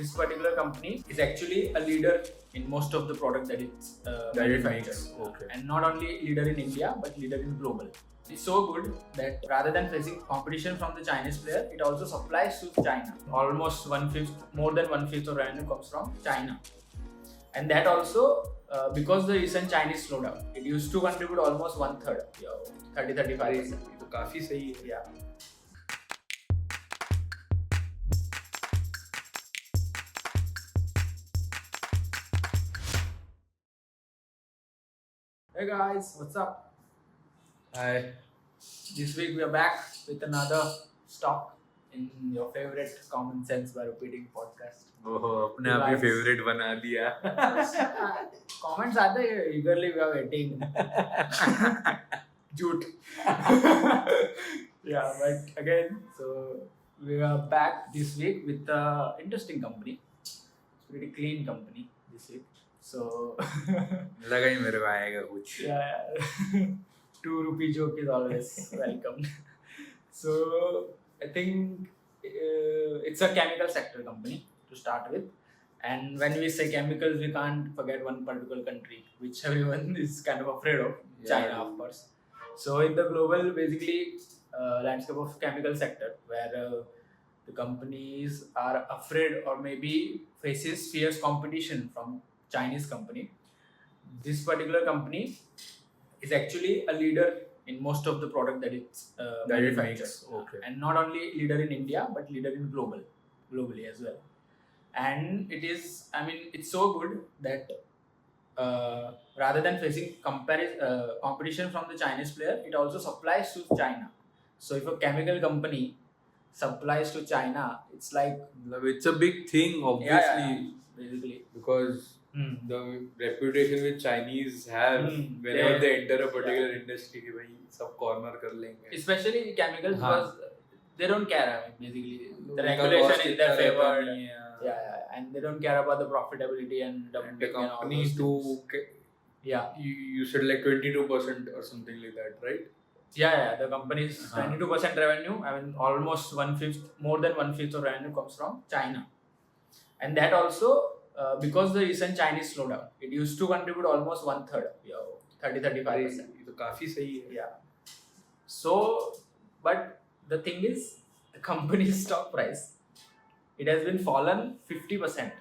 this particular company is actually a leader in most of the product that it's manufactures. Okay. And not only leader in India, but leader in global. It's so good that rather than facing competition from the Chinese player, it also supplies to China. Almost more than one fifth of revenue comes from China. And that also because the recent Chinese slowdown, it used to contribute almost 1/3, 30-35%. तो काफी सही है. Yeah. Hey guys, what's up? Hi. This week we are back with another stock in your favorite Common Sense by Rupeeting podcast. ओहो अपने आप ही favourite बना दिया. Comments आते हैं, eagerly we are waiting. Jute. Yeah, but again, so we are back this week with an interesting company. It's a pretty clean company this week. So लगा ही मेरे को आएगा कुछ. yeah. 2 rupee joke is always welcome. So I think it's a chemical sector company to start with, and when we say chemicals, we can't forget one particular country which everyone is kind of afraid of, China, of course. So in the global basically landscape of chemical sector, where the companies are afraid or maybe faces fierce competition from Chinese company, this particular company is actually a leader in most of the product that it manufactures. Okay. And not only leader in India, but leader in globally as well. And it is, I mean, it's so good that rather than facing competition from the Chinese player, it also supplies to China. So if a chemical company supplies to China, it's like... It's a big thing, obviously. Yeah, basically. Because the reputation which Chinese have whenever they enter a particular industry, कि भाई सब corner कर लेंगे. Especially chemicals, because they don't care. I mean, basically, the regulation is their favor. Yeah, and they don't care about the profitability and the company you said like 22% or something like that, right? Yeah, the company's 22% revenue. I mean, almost more than one fifth of revenue comes from China, and that also because the recent Chinese slowdown, it used to contribute almost 1/3, 30-35%. तो काफी सही है. Yeah. So, but the thing is, the company's stock price, it has been fallen 50%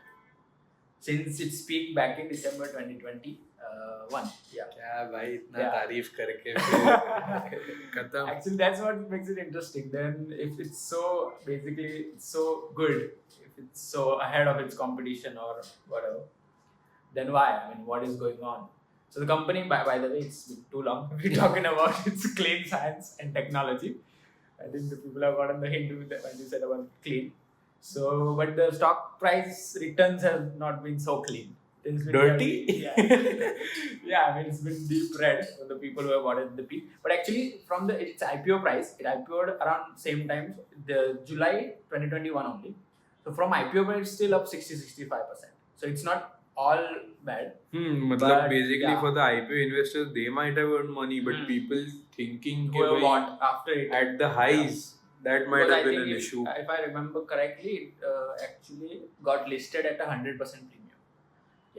since its peak back in December 2021. Yeah. क्या भाई इतना तारीफ करके खत्म. Actually, that's what makes it interesting. Then, if it's so so good, if it's so ahead of its competition or whatever, then why? I mean, what is going on? So the company, by the way, it's been too long. We're talking about its clean science and technology. I think the people have gotten the hint when you said about clean. So, but the stock price returns have not been so clean. It's been Dirty? Yeah, I mean, it's been deep red for the people who have bought it at the peak. But actually, from its IPO price, it IPO'd around same time, the July 2021 only. So from IPO price, it's still up 60-65%. So it's not all bad. मतलब basically for the IPO investors, they might have earned money, but people thinking who bought after it at the highs, that might have been an issue. If I remember correctly, it actually got listed at 100% premium.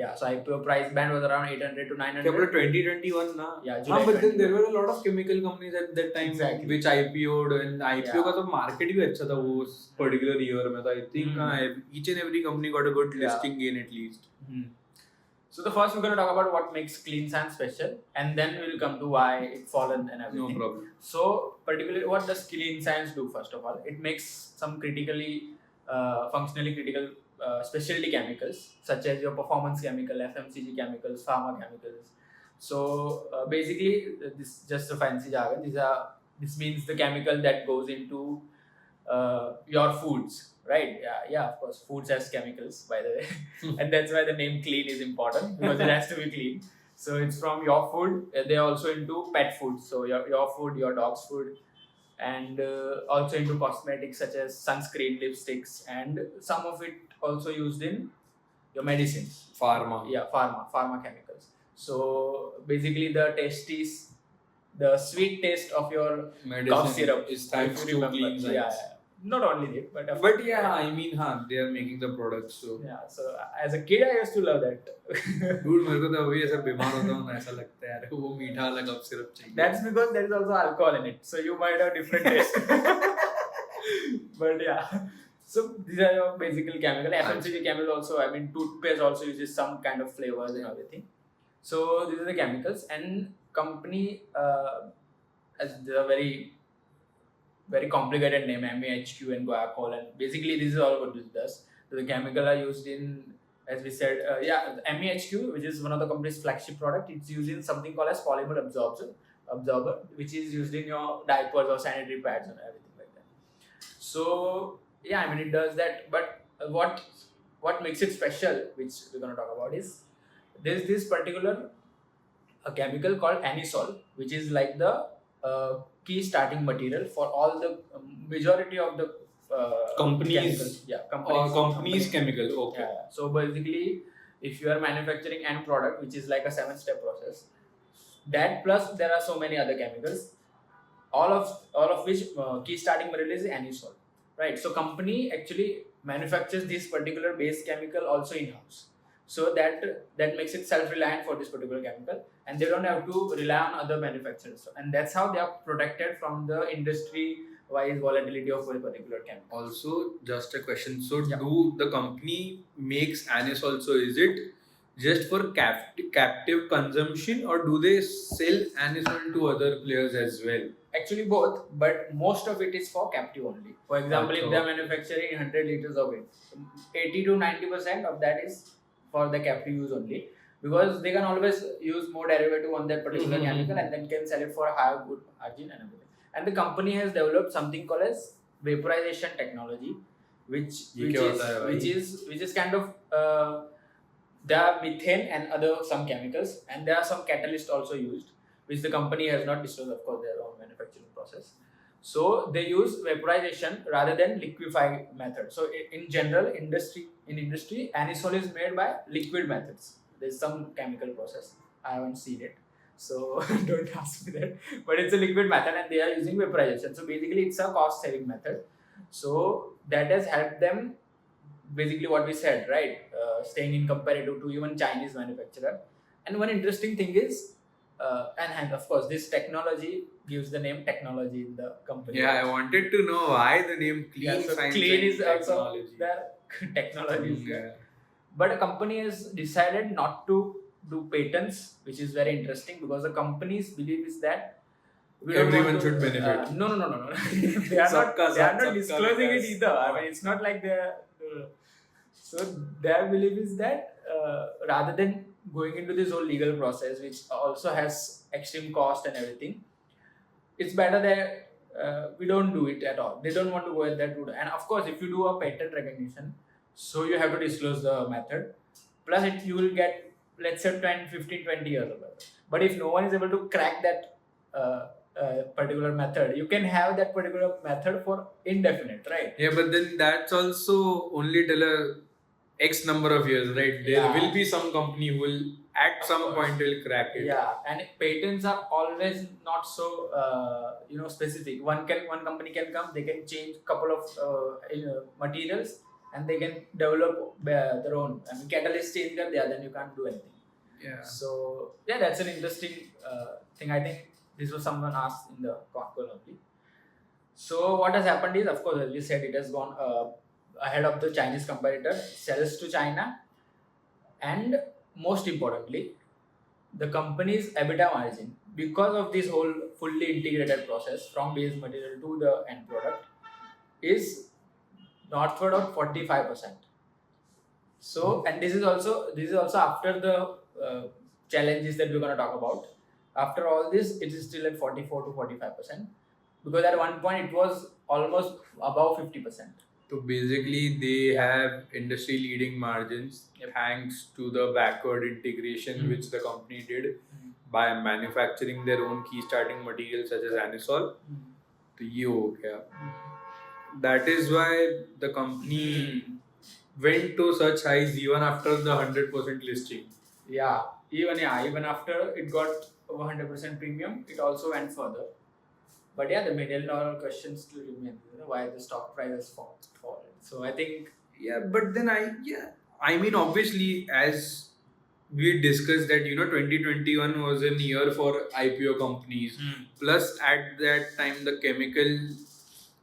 Yeah, so IPO price band was around 800 to 900. Yeah, but 2021 na. Yeah, July but then there were a lot of chemical companies at that time which IPO'd, and IPO का तो market भी अच्छा था वो particular year में था. I think each and every company got a good listing gain at least. So the first we're going to talk about what makes clean science special, and then we'll come to why it's fallen and everything. No problem. So particularly, what does clean science do? First of all, it makes some functionally critical specialty chemicals such as your performance chemical, FMCG chemicals, pharma chemicals. So basically, this just a fancy jargon. This means the chemical that goes into your foods. Right? Yeah, of course. Foods has chemicals, by the way. And that's why the name clean is important, because it has to be clean. So it's from your food. They're also into pet food. So your food, your dog's food. And also into cosmetics such as sunscreen, lipsticks. And some of it also used in your medicines. Pharma. Yeah, pharma chemicals. So basically the sweet taste of your medicine cough syrup is thanks to clean science. Yeah. not only they, but But yeah, I mean, they are making the products, so. Yeah, so as a kid I used to love that. Dude, मेरे को तो अभी ऐसा बीमार होता हूँ ना, ऐसा लगता है यार वो मीठा वाला कप सिरप चाहिए. That's because there is also alcohol in it, so you might have different taste. But yeah, so these are your basically chemical. FMCG chemical also, I mean, toothpaste also uses some kind of flavors and everything. So these are the chemicals, and company as the very complicated name, MEHQ and Guaiacol, and basically this is all what this does. So the chemical are used in, as we said, the MEHQ, which is one of the company's flagship product. It's used in something called as polymer absorber, which is used in your diapers or sanitary pads and everything like that. So yeah, I mean it does that. But what makes it special, which we're gonna talk about, is there's this particular a chemical called Anisole, which is like the key starting material for all the majority of the companies. Companies chemical. Okay. Yeah. So basically, if you are manufacturing end product, which is like a 7-step process, that plus there are so many other chemicals, all of which key starting material is Anisole, right? So company actually manufactures this particular base chemical also in house. So that makes it self-reliant for this particular chemical, and they don't have to rely on other manufacturers. And that's how they are protected from the industry-wise volatility of a particular chemical. Also, just a question. So, do the company makes Anisole? So, is it just for captive consumption, or do they sell Anisole to other players as well? Actually, both, but most of it is for captive only. For example, if they are manufacturing 100 liters of it, 80 to 90% of that is for the captive use only, because they can always use more derivative on that particular chemical and then can sell it for a higher good margin and everything. And the company has developed something called as vaporization technology, which is kind of there are methane and other some chemicals, and there are some catalysts also used, which the company has not disclosed, of course, their own manufacturing process. So they use vaporization rather than liquefy method. So in general, industry, Anisole is made by liquid methods. There's some chemical process. I haven't seen it, so don't ask me that. But it's a liquid method, and they are using vaporization. So basically, it's a cost-saving method. So that has helped them. Basically, what we said, right? Staying in comparative to even Chinese manufacturer. And one interesting thing is, and of course, this technology gives the name technology in the company. Yeah, I wanted to know why the name Clean Science Clean is and also Technology. the technology is there. But a company has decided not to do patents, which is very interesting, because the company's belief is that everyone should benefit. No. they are not disclosing it either. I mean, it's not like they're. So their belief is that rather than going into this whole legal process, which also has extreme cost and everything, it's better that we don't do it at all. They don't want to go at that route. And of course, if you do a patent recognition, so you have to disclose the method. Plus, you will get, let's say, 10, 15, 20 years of it. But if no one is able to crack that particular method, you can have that particular method for indefinite, right? Yeah, but then that's also only till a X number of years, right? There will be some company who will at some point will crack it. Yeah, and patents are always not so specific. One company can come, they can change couple of materials, and they can develop their own. I mean, catalyst change them, then you can't do anything. Yeah. So yeah, that's an interesting thing. I think this was someone asked in the call only. So what has happened is, of course, as we said, it has gone ahead of the Chinese competitor, sells to China, and most importantly, the company's EBITDA margin, because of this whole fully integrated process from base material to the end product, is northward of 45%. So, and this is also after the challenges that we're going to talk about. After all this, it is still at 44 to 45%, because at one point it was almost above 50%. So basically, they have industry-leading margins thanks to the backward integration which the company did by manufacturing their own key starting materials such as Anisole. So ये हो गया. That is why the company went to such highs even after the 100% listing. Even after it got over 100% premium, it also went further. But yeah, the $1 million question still remains. Why the stock price has fallen. So I think Yeah, but then I mean, obviously, as we discussed that 2021 was a year for IPO companies. Plus, at that time, the chemical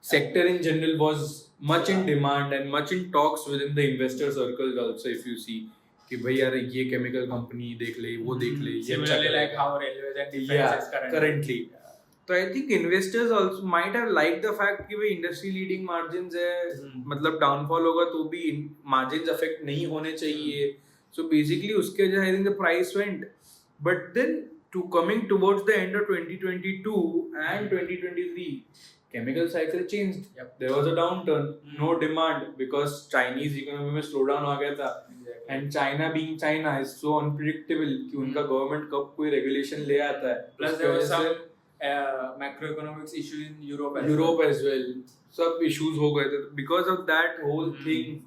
sector in general was much in demand and much in talks within the investor circles also. If you see, कि भाई यार ये chemical company देख ले, वो देख ले, ये अच्छा similarly like करेगा. how railways and defense is currently. तो I think investors also might have liked the fact कि भाई industry leading margins है, मतलब downfall होगा तो भी margins affect नहीं होने चाहिए. So basically उसके वजह I think the price went. But then coming towards the end of 2022 and 2023, chemical cycle changed. There was a downturn, no demand because Chinese economy में slowdown आ गया था. And China being China is so unpredictable कि उनका government कब कोई regulation ले आता है. Plus there was some macroeconomics issue in Europe as well. सब issues हो गए थे. Because of that whole thing,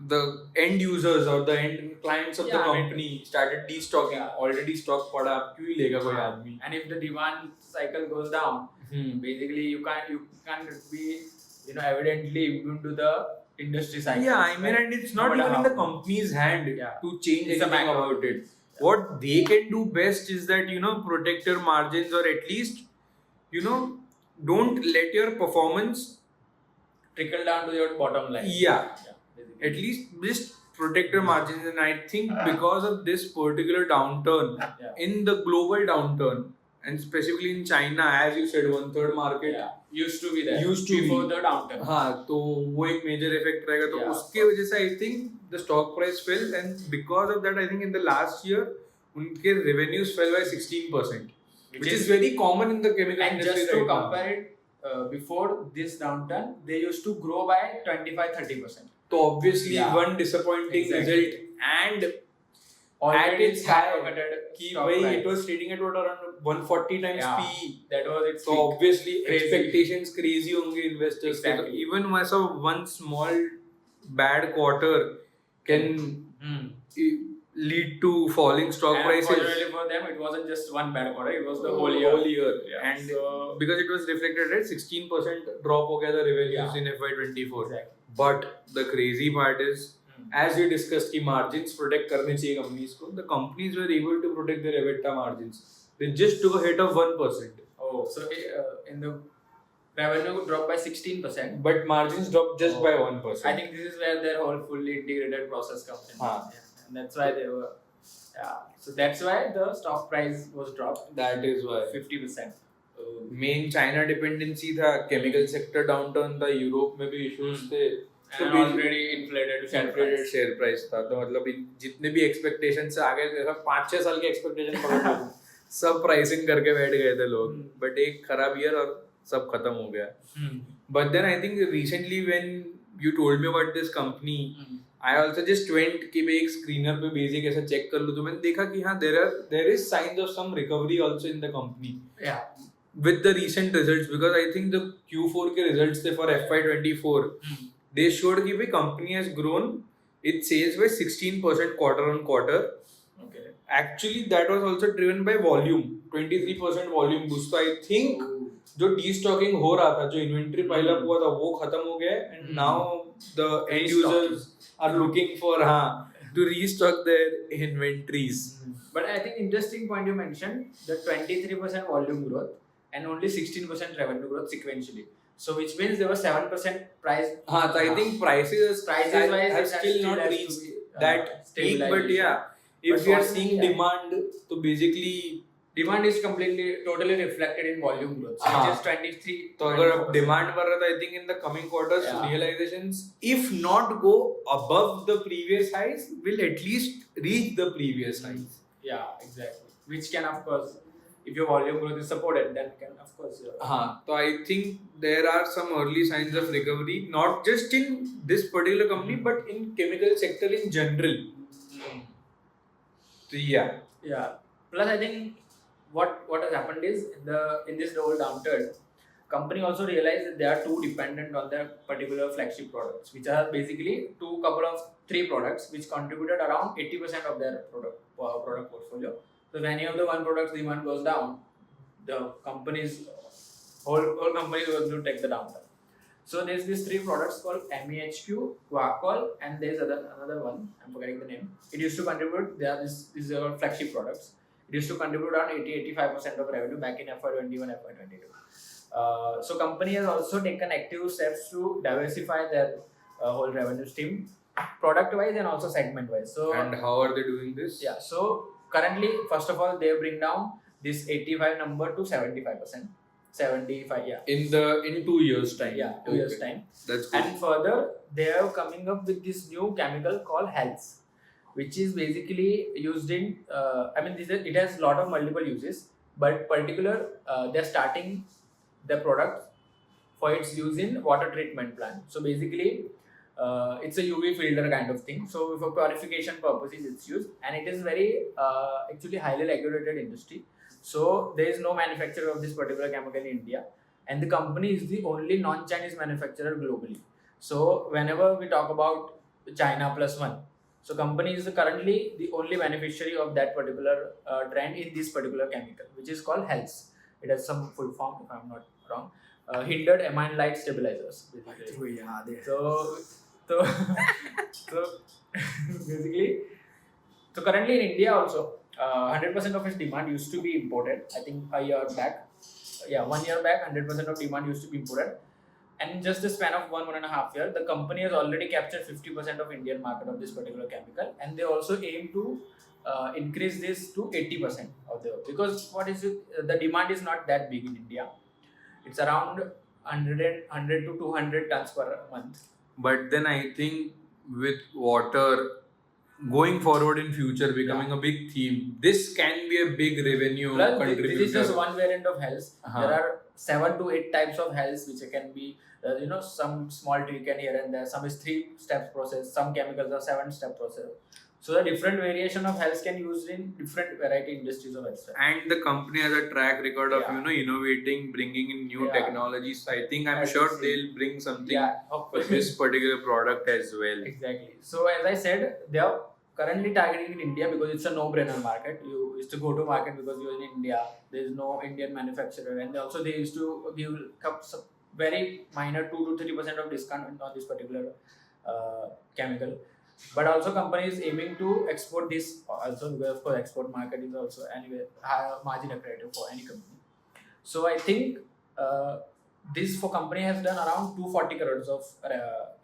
the end users or the end clients of the company started destocking. Already stock पड़ा, अब क्यों ही लेगा कोई आदमी? And if the demand cycle goes down, basically you can't be evidently immune to the industry cycle. Yeah, I mean, and it's not even in the company's hand to change anything about it. What they can do best is that protect your margins, or at least don't let your performance trickle down to your bottom line. At least just protect your margins. And I think because of this particular downturn, in the global downturn, and specifically in China, as you said, 1/3 market used to be there before the downturn. हाँ, तो वो एक major effect रहेगा. तो उसके वजह से I think the stock price fell, and because of that, I think in the last year, उनके revenues fell by 16%, which is very common in the chemical industry. And just to compare it, before this downturn, they used to grow by 25-30%. So obviously one disappointing result, and at its high, it was trading at around 140 times PE. That was its so obviously expectations crazy होंगे investors. Even one small bad quarter can lead to falling stock prices. Fortunately for them, it wasn't just one bad quarter; it was the whole year. And because it was reflected at 16% drop हो गया था revenues in FY24. Exactly. But the crazy part is, as we discussed, कि margins protect करने चाहिए companies को. The companies were able to protect their EBITDA margins. They just took a hit of 1%. Oh, so in the revenue dropped by 16%, but margins dropped just by 1%. I think this is where their whole fully integrated process comes in. And that's why they were. So that's why the stock price was dropped. That is why 50%. Main China dependency था, chemical sector downturn था, Europe में भी issues थे. And already inflated share price था. तो मतलब जितने भी expectations से आगे 5-6 साल के expectation पकड़ लो, सब pricing करके बैठ गए थे लोग. But एक खराब year और सब खत्म हो गया. But then I think recently when you told me about this company, I also just went कि मैं एक screener पे basic ऐसा check कर लूँ, तो मैंने देखा कि हाँ there is signs of some recovery also in the company. With the recent results, because I think the Q4 के results थे for FY24, they showed कि भाई company has grown its sales by 16% quarter on quarter. Okay. Actually, that was also driven by volume, 23% volume boost. So I think जो destocking हो रहा था, जो inventory pile up हुआ था, वो खत्म हो गया, and now the end users are looking for to restock their inventories. But I think interesting point you mentioned, the 23% volume growth and only 16% revenue growth sequentially. So which means there was 7% price. So I think prices have still not reached that peak. But if we are seeing demand, so basically demand is totally reflected in volume growth. So which is 23. So अगर demand बढ़ रहा था, I think in the coming quarters, realizations, if not go above the previous highs, will at least reach the previous highs. Yeah, exactly. Which can, of course, if your volume growth is supported, then can, of course. So I think there are some early signs of recovery, not just in this particular company, but in chemical sector in general. So Plus, I think what has happened is in this whole downturn, company also realized that they are too dependent on their particular flagship products, which are basically three products which contributed around 80% of their product portfolio. So if any of the one product's demand goes down, the company's whole company is going to take the downturn. So there's these three products called MEHQ, Guaiacol, and there's another one. I'm forgetting the name. It used to contribute. These are flagship products. It used to contribute around 80-85% of revenue back in FY21, FY22. So company has also taken active steps to diversify their whole revenue stream, product wise and also segment wise. So and how are they doing this? Yeah. So currently, first of all, they bring down this 85 number to 75%. 75, yeah. In 2 years time. Yeah, 2 years time. That's good. And further, they are coming up with this new chemical called health, which is basically used in. It has a lot of multiple uses, but particular they're starting the product for its use in water treatment plant. So basically, it's a UV filter kind of thing. So for purification purposes, it's used, and it is very actually highly regulated industry. So there is no manufacturer of this particular chemical in India, and the company is the only non-Chinese manufacturer globally. So whenever we talk about China plus one, so company is currently the only beneficiary of that particular trend in this particular chemical, which is called HELS. It has some full form, if I'm not wrong. Hindered amine light stabilizers. Basically. So basically, so currently in India also, 100% of its demand used to be imported. I think a year back, 1 year back, 100% of demand used to be imported. And in just the span of 1.5 years, the company has already captured 50% of Indian market of this particular chemical, and they also aim to increase this to 80% of the, because the demand is not that big in India. It's around 100 to 200 tons per month. But then I think with water going forward in future becoming a big theme, this can be a big revenue contributor. This is just one variant of health. There are 7 to 8 types of health which can be, some small tweak and here and there. Some is 3 steps process. Some chemicals are 7-step process. So the different variation of health can be used in different variety industries of health. And the company has a track record of innovating, bringing in new technologies. So I think I'm sure they'll bring something for this particular product as well. Exactly. So as I said, they are currently targeting in India because it's a no-brainer market. You used to go to market because you're in India. There is no Indian manufacturer, and also they used to give some very minor 2 to 3% of discount on this particular chemical. But also company is aiming to export this also, because of course export market is also anyway higher margin accretive for any company. So I think this for company has done around 240 crores of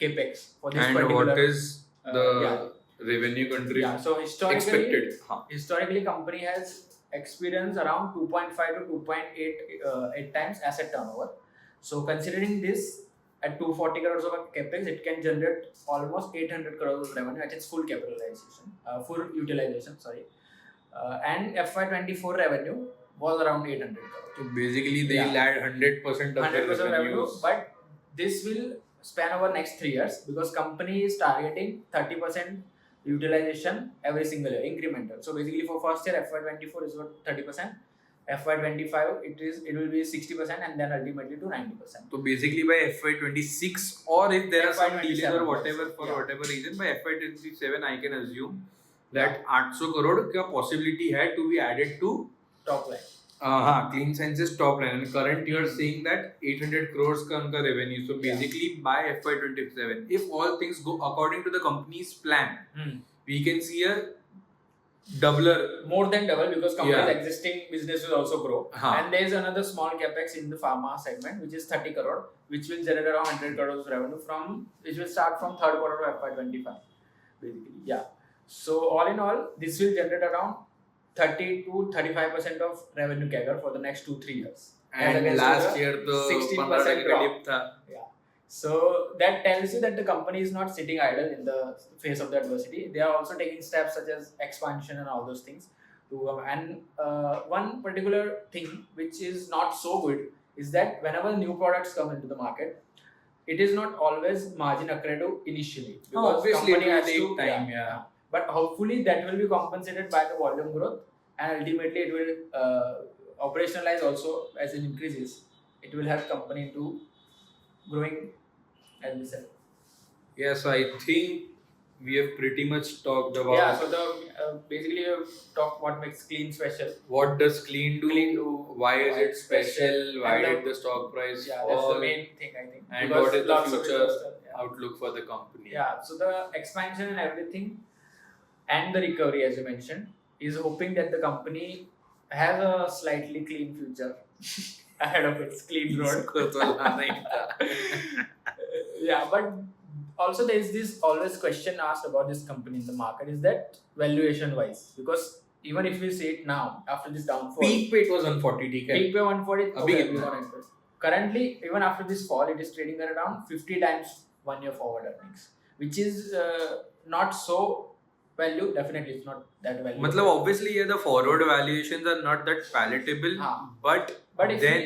capex for this particular. And what is the revenue country historically company has experienced around 2.5 to 2.8 times asset turnover. So considering this, at 240 crores of capex, it can generate almost 800 crores of revenue at its full utilization. And FY24 revenue was around 800 crores. So basically, they'll add 100% of the revenue. But this will span over next 3 years because company is targeting 30% utilization every single year, incremental. So basically, for first year, FY24 is about 30%. FY25 it will be 60% and then ultimately to 90%. So basically by FY26, or if there are some delays or whatever whatever reason, by FY27 I can assume that 800 crore ka possibility had to be added to top line. Clean Sciences top line, and current year saying that 800 crores ka unka revenue. So basically by FY27, if all things go according to the company's plan, we can see a more than double, because company's existing business will also grow. And there is another small capex in the pharma segment which is 30 crore, which will generate around 100 crores of revenue which will start from third quarter of FY25 basically. So all in all, this will generate around 30 to 35% of revenue CAGR for the next 2-3 years. And last year the 16% drop. So that tells you that the company is not sitting idle in the face of the adversity. They are also taking steps such as expansion and all those things. And one particular thing which is not so good is that whenever new products come into the market, it is not always margin accretive initially. Because obviously company it will has take time. But hopefully that will be compensated by the volume growth, and ultimately it will operationalize also as it increases. It will help company to growing, as we said. Yes, I think we have pretty much talked about Yeah, so basically we've talked what makes clean special. what does clean do, why is why it it's special, why and did the stock price Yeah, that's fall, the main thing I think. and Because what is the lots of future investors, outlook for the company. Yeah, so the expansion and everything and the recovery, as you mentioned, is hoping that the company has a slightly clean future ahead of its clean road. Yeah, but also there is this always question asked about this company in the market, is that valuation wise, because even if we see it now after this downfall, Peak pay was 140 ठीक है. peak pay 140, अभी okay, कितना? currently even after this fall it is trading at around 50 times 1 year forward earnings, which is not so value. Definitely it's not that value. मतलब obviously the forward valuations are not that palatable, but if then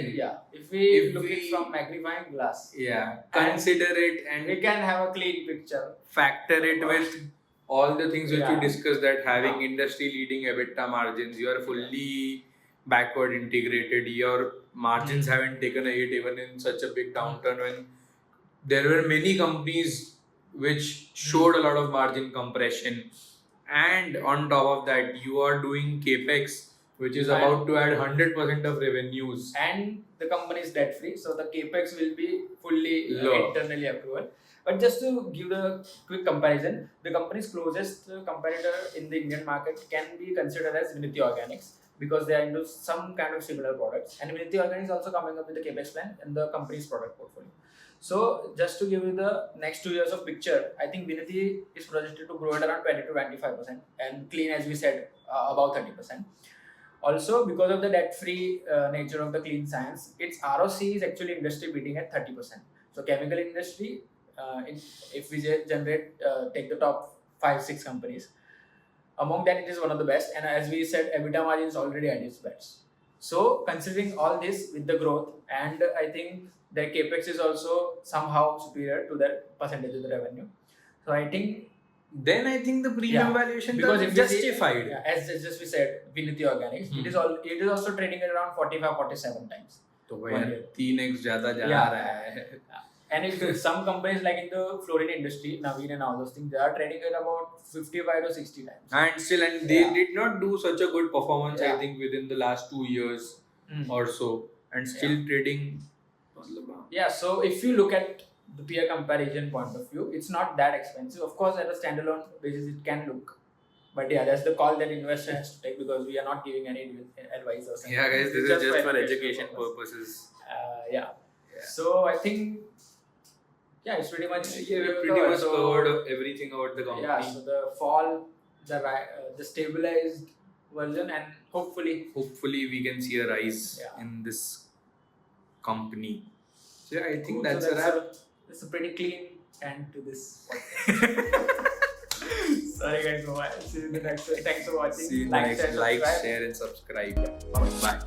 we look it from magnifying glass, consider it and we can have a clean picture, factor it with all the things which we discussed, that having industry leading EBITDA margins, you are fully backward integrated, your margins haven't taken a hit even in such a big downturn, when there were many companies which showed a lot of margin compression, and on top of that you are doing capex which is about to add 100% of revenues, and the company is debt free, so the capex will be fully low. Internally accrual. But just to give a quick comparison, the company's closest competitor in the Indian market can be considered as Viniti Organics, because they are into some kind of similar products, and Viniti Organics also coming up with the capex plan in the company's product portfolio. So just to give you the next 2 years of picture, I think Viniti is projected to grow at around 20 to 25%, and clean, as we said, about 30%. Also, because of the debt-free nature of the clean science, its ROC is actually industry beating at 30%. So chemical industry, if we take the top 5-6 companies, among that it is one of the best, and as we said, EBITDA margin is already at its best. So considering all this with the growth, and I think their capex is also somehow superior to their percentage of the revenue. So I think the premium valuation is justified. As just we said, Viniti Organics, it is also trading at around 45-47 times. तो भाई 3x ज़्यादा जा रहा है. And if some companies like in the fluorine industry, Naveen and all those things, they are trading at about 55 to 60 times. And they did not do such a good performance, I think, within the last 2 years or so, and still trading. Yeah, so if you look at the peer comparison point of view, it's not that expensive. Of course, at a standalone basis, it can look. But yeah, that's the call that investor has to take, because we are not giving any advice or something. Yeah, guys, this is just for education purposes. So I think, it's pretty much covered everything about the company. Yeah, so the fall, the stabilized version, and hopefully we can see a rise in this company. So I think that's a wrap. It's a pretty clean end to this podcast. Sorry guys, see you in the next one. Thanks for watching. See you in the next. Like, share and subscribe. Bye.